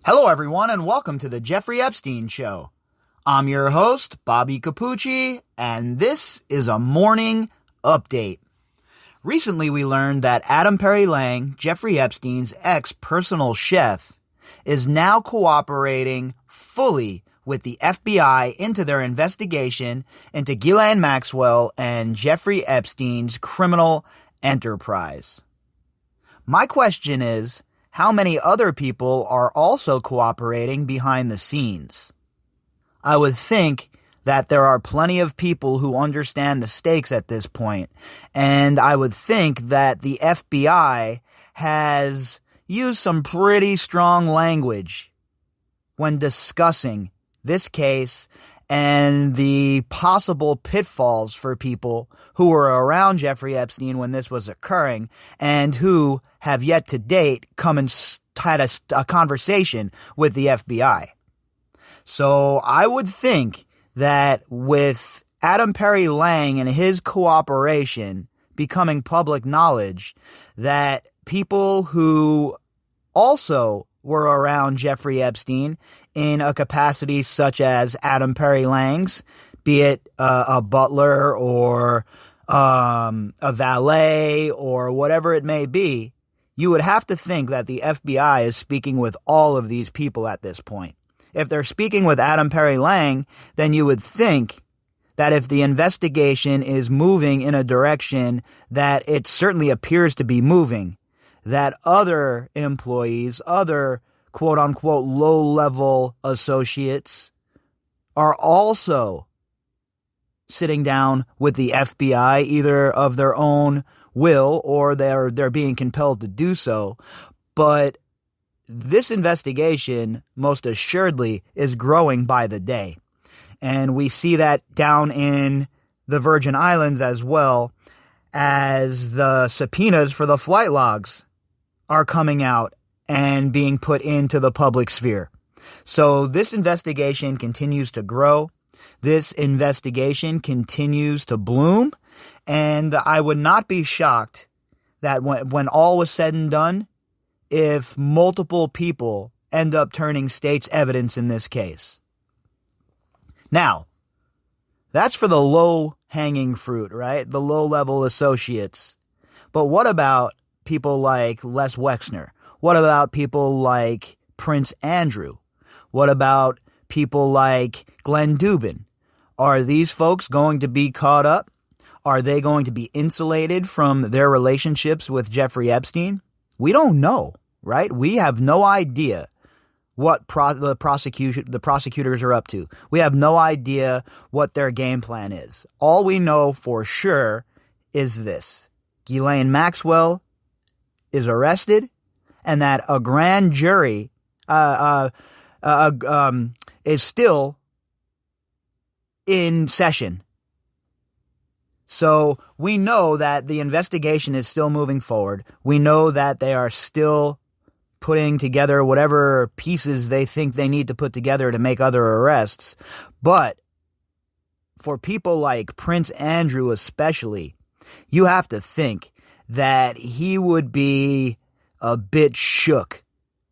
Hello, everyone, and welcome to the Jeffrey Epstein Show. I'm your host, Bobbycapucci, and this is a morning update. Recently, we learned that Adam Perry Lang, Jeffrey Epstein's ex-personal chef, is now cooperating fully with the FBI into their investigation into Ghislaine Maxwell and Jeffrey Epstein's criminal enterprise. My question is, how many other people are also cooperating behind the scenes? I would think that there are plenty of people who understand the stakes at this point, and I would think that the FBI has used some pretty strong language when discussing this case and the possible pitfalls for people who were around Jeffrey Epstein when this was occurring and who have yet to date come and had a conversation with the FBI. So I would think that with Adam Perry Lang and his cooperation becoming public knowledge, that people who also were around Jeffrey Epstein in a capacity such as Adam Perry Lang's, be it a butler or a valet or whatever it may be, you would have to think that the FBI is speaking with all of these people at this point. If they're speaking with Adam Perry Lang, then you would think that if the investigation is moving in a direction that it certainly appears to be moving, that other employees, other quote-unquote low-level associates are also sitting down with the FBI, either of their own will or they're being compelled to do so. But this investigation, most assuredly, is growing by the day. And we see that down in the Virgin Islands as well, as the subpoenas for the flight logs are coming out and being put into the public sphere. So this investigation continues to grow. This investigation continues to bloom. And I would not be shocked that when all was said and done, if multiple people end up turning state's evidence in this case. Now, that's for the low-hanging fruit, right? The low-level associates. But what about people like Les Wexner? What about people like Prince Andrew? What about people like Glenn Dubin? Are these folks going to be caught up? Are they going to be insulated from their relationships with Jeffrey Epstein? We don't know, right? We have no idea what the prosecutors are up to. We have no idea what their game plan is. All we know for sure is this: Ghislaine Maxwell is arrested, and that a grand jury is still in session. So we know that the investigation is still moving forward. We know that they are still putting together whatever pieces they think they need to put together to make other arrests. But for people like Prince Andrew especially, you have to think that he would be a bit shook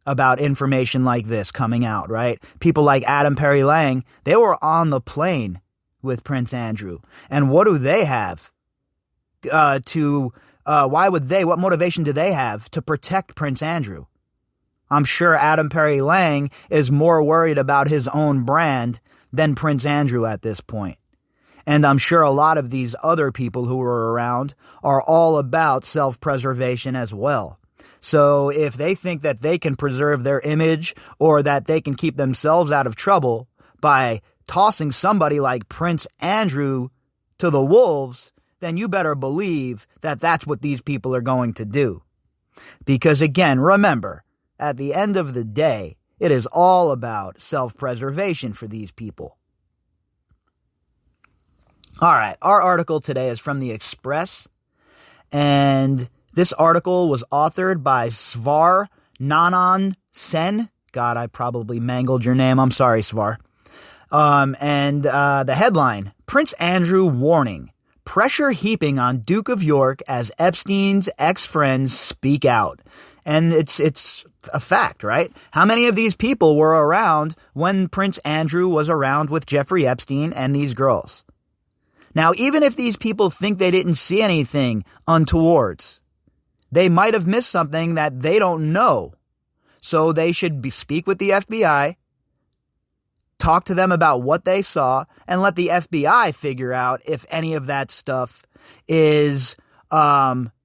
about information like this coming out, right? People like Adam Perry Lang, they were on the plane with Prince Andrew. And what do they have what motivation do they have to protect Prince Andrew? I'm sure Adam Perry Lang is more worried about his own brand than Prince Andrew at this point. And I'm sure a lot of these other people who were around are all about self-preservation as well. So if they think that they can preserve their image or that they can keep themselves out of trouble by tossing somebody like Prince Andrew to the wolves, then you better believe that that's what these people are going to do. Because again, remember, at the end of the day, it is all about self-preservation for these people. All right, our article today is from The Express, and this article was authored by Svar Nanan Sen. God, I probably mangled your name. I'm sorry, Svar. And the headline, Prince Andrew warning, pressure heaping on Duke of York as Epstein's ex-friends speak out. And it's a fact, right? How many of these people were around when Prince Andrew was around with Jeffrey Epstein and these girls? Now, even if these people think they didn't see anything untowards, they might have missed something that they don't know. So they should speak with the FBI, talk to them about what they saw, and let the FBI figure out if any of that stuff is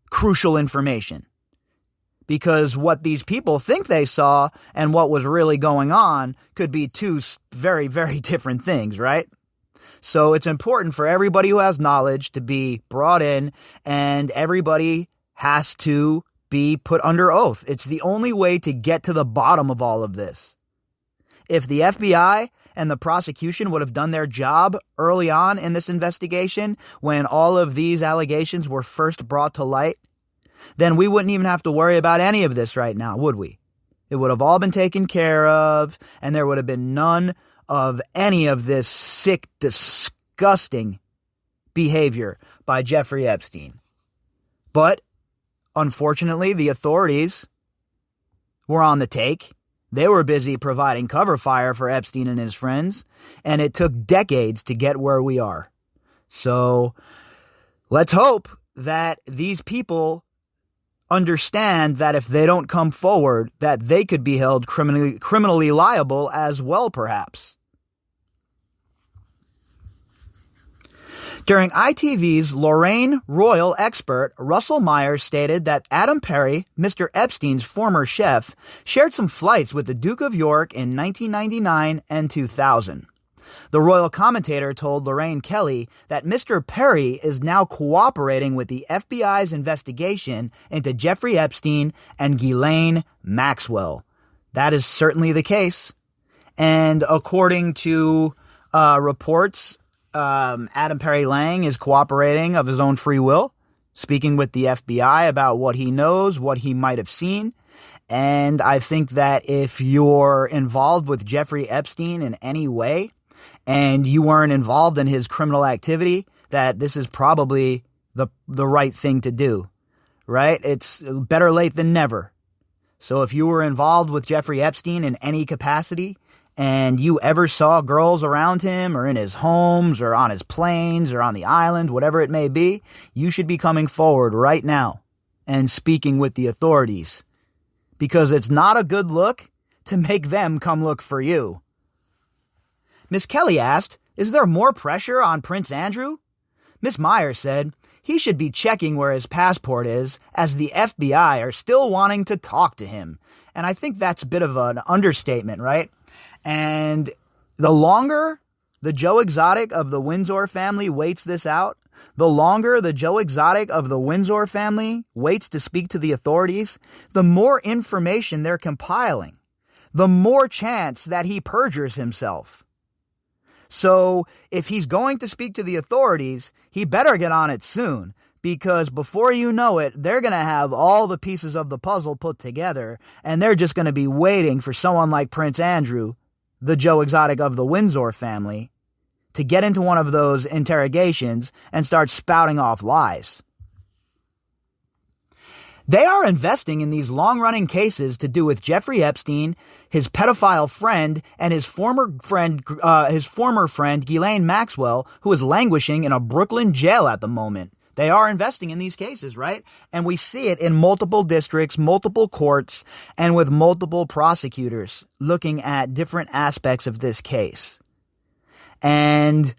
crucial information. Because what these people think they saw and what was really going on could be two very, very different things, right? So it's important for everybody who has knowledge to be brought in, and everybody has to be put under oath. It's the only way to get to the bottom of all of this. If the FBI and the prosecution would have done their job early on in this investigation, when all of these allegations were first brought to light, then we wouldn't even have to worry about any of this right now, would we? It would have all been taken care of, and there would have been none of any of this sick, disgusting behavior by Jeffrey Epstein. But unfortunately, the authorities were on the take. They were busy providing cover fire for Epstein and his friends, and it took decades to get where we are. So let's hope that these people understand that if they don't come forward, that they could be held criminally liable as well, perhaps. During ITV's Lorraine Royal expert, Russell Myers stated that Adam Perry, Mr. Epstein's former chef, shared some flights with the Duke of York in 1999 and 2000. The royal commentator told Lorraine Kelly that Mr. Perry is now cooperating with the FBI's investigation into Jeffrey Epstein and Ghislaine Maxwell. That is certainly the case. And according to reports, Adam Perry Lang is cooperating of his own free will, speaking with the FBI about what he knows, what he might have seen. And I think that if you're involved with Jeffrey Epstein in any way, and you weren't involved in his criminal activity, that this is probably the right thing to do, right? It's better late than never. So if you were involved with Jeffrey Epstein in any capacity, and you ever saw girls around him or in his homes or on his planes or on the island, whatever it may be, you should be coming forward right now and speaking with the authorities, because it's not a good look to make them come look for you. Miss Kelly asked, "Is there more pressure on Prince Andrew?" Miss Myers said, "He should be checking where his passport is, as the FBI are still wanting to talk to him." And I think that's a bit of an understatement, right? And the longer the Joe Exotic of the Windsor family waits this out, the longer the Joe Exotic of the Windsor family waits to speak to the authorities, the more information they're compiling, the more chance that he perjures himself. So if he's going to speak to the authorities, he better get on it soon, because before you know it, they're going to have all the pieces of the puzzle put together, and they're just going to be waiting for someone like Prince Andrew, the Joe Exotic of the Windsor family, to get into one of those interrogations and start spouting off lies. They are investing in these long-running cases to do with Jeffrey Epstein, his pedophile friend, and his former friend Ghislaine Maxwell, who is languishing in a Brooklyn jail at the moment. They are investing in these cases, right? And we see it in multiple districts, multiple courts, and with multiple prosecutors looking at different aspects of this case. And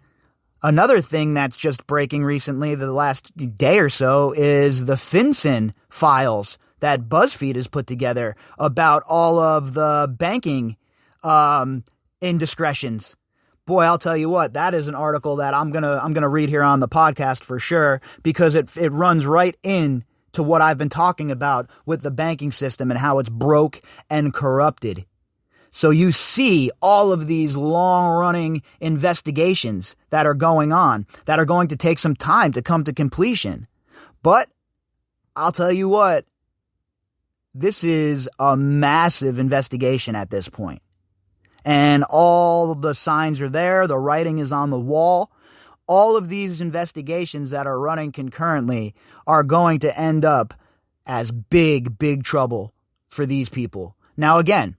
another thing that's just breaking recently, the last day or so, is the FinCEN files that BuzzFeed has put together about all of the banking indiscretions. Boy, I'll tell you what, that is an article that I'm gonna read here on the podcast for sure, because it runs right in to what I've been talking about with the banking system and how it's broke and corrupted. So you see all of these long-running investigations that are going on, that are going to take some time to come to completion. But I'll tell you what, this is a massive investigation at this point. And all the signs are there, the writing is on the wall. All of these investigations that are running concurrently are going to end up as big, big trouble for these people. Now, again,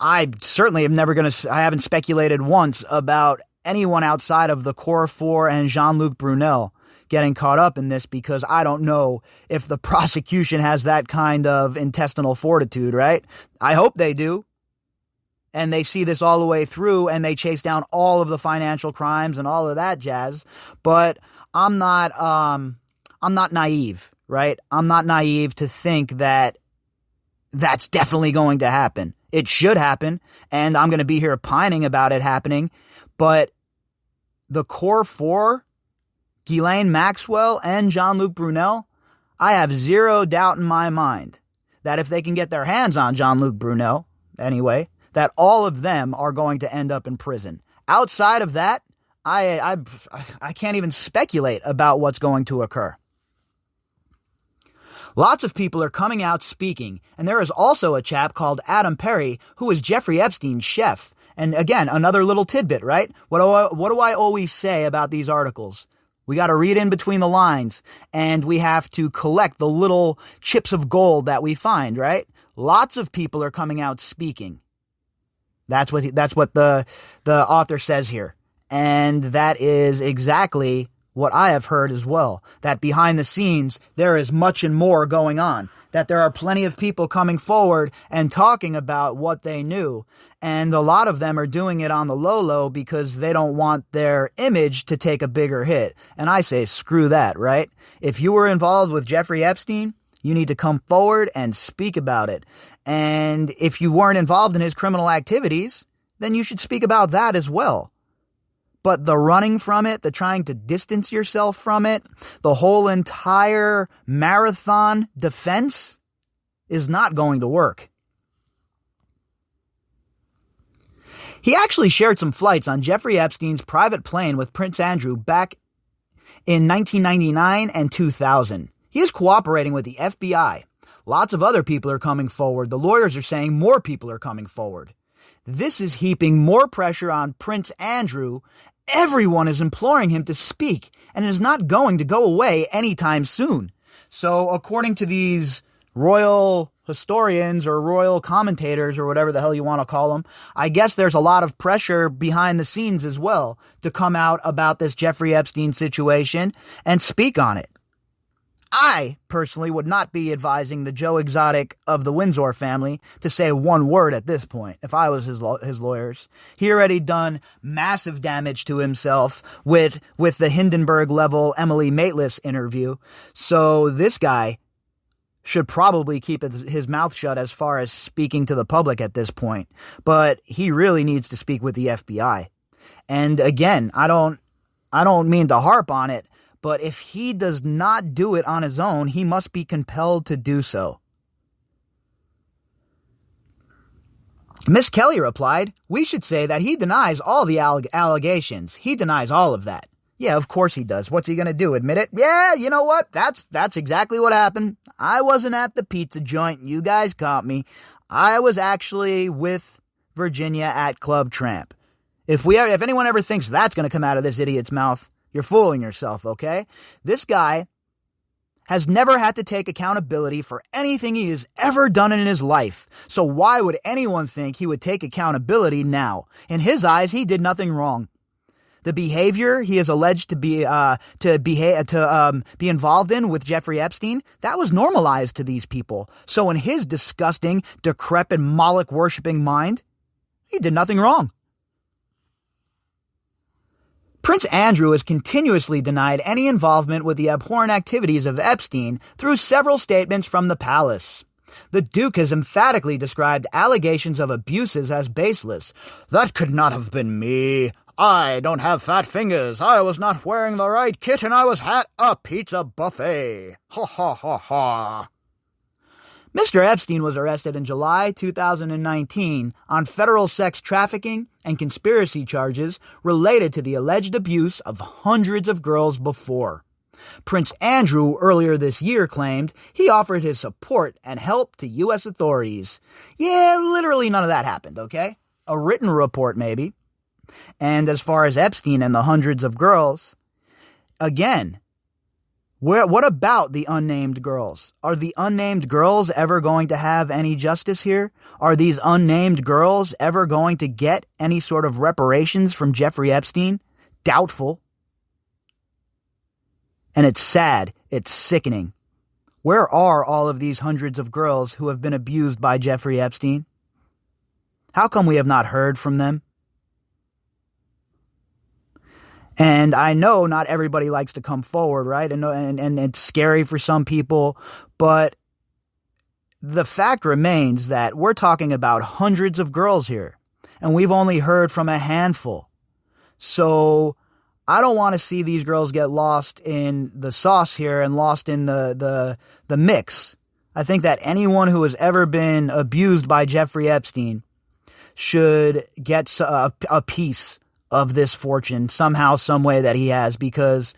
I certainly am never going to, I haven't speculated once about anyone outside of the Core Four and Jean-Luc Brunel getting caught up in this, because I don't know if the prosecution has that kind of intestinal fortitude, right? I hope they do. And they see this all the way through and they chase down all of the financial crimes and all of that jazz. But I'm not naive, right? I'm not naive to think that that's definitely going to happen. It should happen, and I'm going to be here pining about it happening. But the Core Four, Ghislaine Maxwell and Jean-Luc Brunel, I have zero doubt in my mind that if they can get their hands on Jean-Luc Brunel, anyway, that all of them are going to end up in prison. Outside of that, I can't even speculate about what's going to occur. Lots of people are coming out speaking, and there is also a chap called Adam Perry, who is Jeffrey Epstein's chef. And again, another little tidbit, right? What do I always say about these articles? We got to read in between the lines, and we have to collect the little chips of gold that we find, right? Lots of people are coming out speaking. That's what the author says here. And that is exactly what I have heard as well, that behind the scenes, there is much and more going on, that there are plenty of people coming forward and talking about what they knew. And a lot of them are doing it on the low because they don't want their image to take a bigger hit. And I say, screw that, right? If you were involved with Jeffrey Epstein, you need to come forward and speak about it. And if you weren't involved in his criminal activities, then you should speak about that as well. But the running from it, the trying to distance yourself from it, the whole entire marathon defense is not going to work. He actually shared some flights on Jeffrey Epstein's private plane with Prince Andrew back in 1999 and 2000. He is cooperating with the FBI. Lots of other people are coming forward. The lawyers are saying more people are coming forward. This is heaping more pressure on Prince Andrew. Everyone is imploring him to speak, and it is not going to go away anytime soon. So according to these royal historians or royal commentators or whatever the hell you want to call them, I guess there's a lot of pressure behind the scenes as well to come out about this Jeffrey Epstein situation and speak on it. I personally would not be advising the Joe Exotic of the Windsor family to say one word at this point if I was his lawyers. He already done massive damage to himself with the Hindenburg-level Emily Maitlis interview. So this guy should probably keep his mouth shut as far as speaking to the public at this point. But he really needs to speak with the FBI. And again, I don't mean to harp on it, but if he does not do it on his own, he must be compelled to do so. Miss Kelly replied, "We should say that he denies all the allegations. He denies all of that." Yeah, of course he does. What's he going to do? Admit it? Yeah, you know what? That's exactly what happened. I wasn't at the pizza joint. You guys caught me. I was actually with Virginia at Club Tramp. If anyone ever thinks that's going to come out of this idiot's mouth, you're fooling yourself, okay? This guy has never had to take accountability for anything he has ever done in his life. So why would anyone think he would take accountability now? In his eyes, he did nothing wrong. The behavior he is alleged to be involved in with Jeffrey Epstein, that was normalized to these people. So in his disgusting, decrepit, Moloch-worshipping mind, he did nothing wrong. Prince Andrew has continuously denied any involvement with the abhorrent activities of Epstein through several statements from the palace. The Duke has emphatically described allegations of abuses as baseless. "That could not have been me. I don't have fat fingers. I was not wearing the right kit and I was at a pizza buffet. Ha ha ha ha." Mr. Epstein was arrested in July 2019 on federal sex trafficking and conspiracy charges related to the alleged abuse of hundreds of girls before. Prince Andrew earlier this year claimed he offered his support and help to U.S. authorities. Yeah, literally none of that happened, okay? A written report, maybe. And as far as Epstein and the hundreds of girls, again, What about the unnamed girls? Are the unnamed girls ever going to have any justice here? Are these unnamed girls ever going to get any sort of reparations from Jeffrey Epstein? Doubtful. And it's sad. It's sickening. Where are all of these hundreds of girls who have been abused by Jeffrey Epstein? How come we have not heard from them? And I know not everybody likes to come forward, right? And it's scary for some people, but the fact remains that we're talking about hundreds of girls here, and we've only heard from a handful. So I don't want to see these girls get lost in the sauce here and lost in the mix. I think that anyone who has ever been abused by Jeffrey Epstein should get a piece of this fortune somehow, some way that he has, because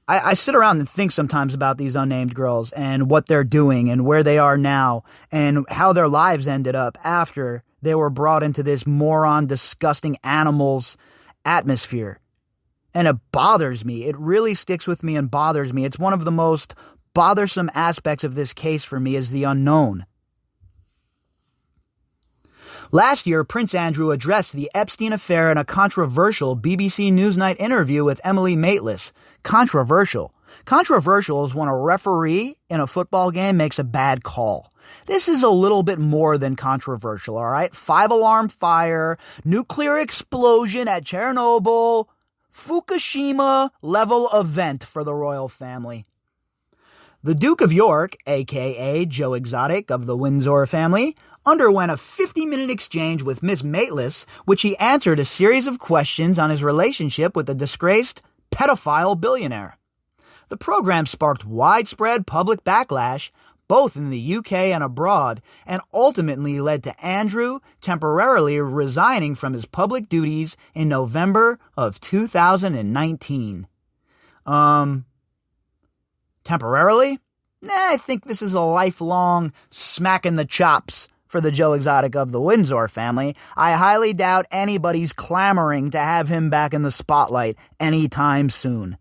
I sit around and think sometimes about these unnamed girls and what they're doing and where they are now and how their lives ended up after they were brought into this moron, disgusting animals atmosphere. And it bothers me. It really sticks with me and bothers me. It's one of the most bothersome aspects of this case for me, is the unknown. Last year, Prince Andrew addressed the Epstein affair in a controversial BBC Newsnight interview with Emily Maitlis. Controversial. Controversial is when a referee in a football game makes a bad call. This is a little bit more than controversial, all right? 5-alarm fire, nuclear explosion at Chernobyl, Fukushima level event for the royal family. The Duke of York, a.k.a. Joe Exotic of the Windsor family, underwent a 50-minute exchange with Miss Maitlis, which he answered a series of questions on his relationship with the disgraced pedophile billionaire. The program sparked widespread public backlash, both in the UK and abroad, and ultimately led to Andrew temporarily resigning from his public duties in November of 2019. Temporarily? I think this is a lifelong smack in the chops for the Joe Exotic of the Windsor family. I highly doubt anybody's clamoring to have him back in the spotlight anytime soon.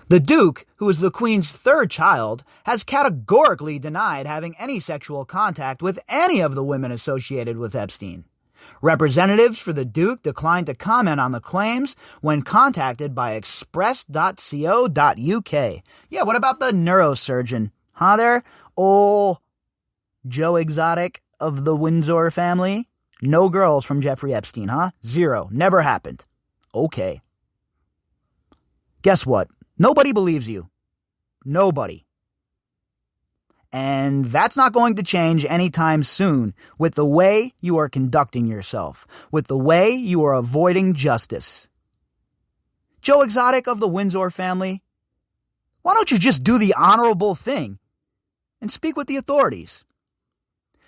The Duke, who is the Queen's third child, has categorically denied having any sexual contact with any of the women associated with Epstein. Representatives for the Duke declined to comment on the claims when contacted by express.co.uk. Yeah, what about the neurosurgeon? Huh there? Oh, Joe Exotic of the Windsor family? No girls from Jeffrey Epstein, huh? 0. Never happened. Okay. Guess what? Nobody believes you. Nobody. And that's not going to change anytime soon with the way you are conducting yourself, with the way you are avoiding justice. Joe Exotic of the Windsor family, why don't you just do the honorable thing and speak with the authorities?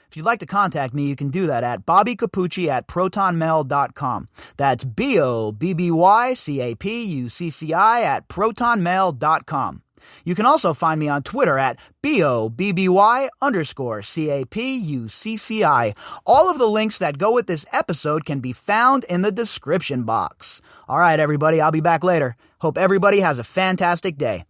If you'd like to contact me, you can do that at bobbycapucci@protonmail.com. That's BOBBYCAPUCCI@protonmail.com. You can also find me on Twitter at BOBBY_CAPUCCI. All of the links that go with this episode can be found in the description box. All right, everybody, I'll be back later. Hope everybody has a fantastic day.